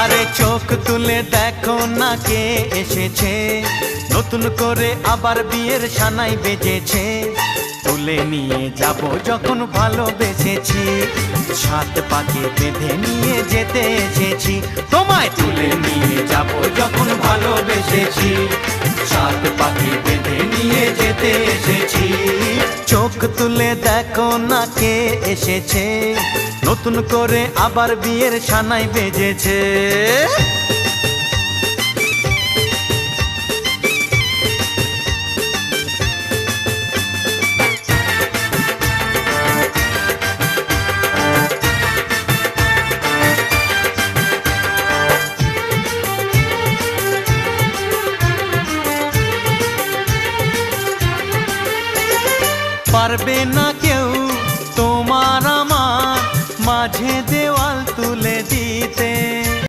আরে চোখ তুলে দেখো না কে এসেছে, নতুন করে আবার বিয়ের সানাই বেজেছে। তুলে নিয়ে যাব যখন ভালোবেসেছি, সাত পাকে বেঁধে নিয়ে যেতে এসেছি। তোমায় তুলে নিয়ে যাব যখন ভালোবেসেছি, সাত পাকে বেঁধে নিয়ে যেতে এসেছি। চোখ তুলে দেখো না কে এসেছে, নতুন করে আবার বিয়ের সানাই বেজেছে। পারবে না